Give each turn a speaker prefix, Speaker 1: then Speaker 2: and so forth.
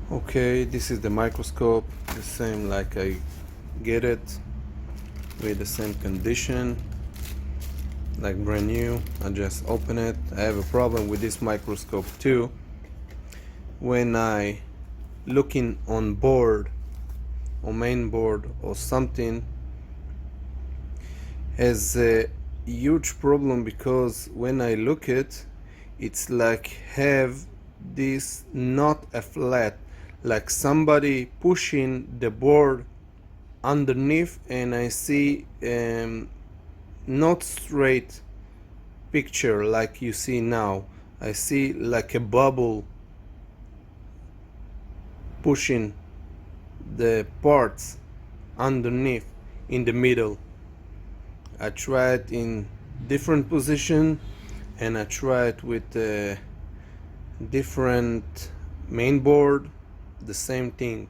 Speaker 1: Okay, this is the microscope, the same like I get it, with the same condition, like brand new. I just open it. I have a problem with this microscope too. When I looking on board or main board or something, has a huge problem because when I look it's like have this not a flat, like somebody pushing the board underneath, and I see not straight picture like you see now. I see like a bubble pushing the parts underneath in the middle. I tried in different position, and I tried with a different main board, the same thing.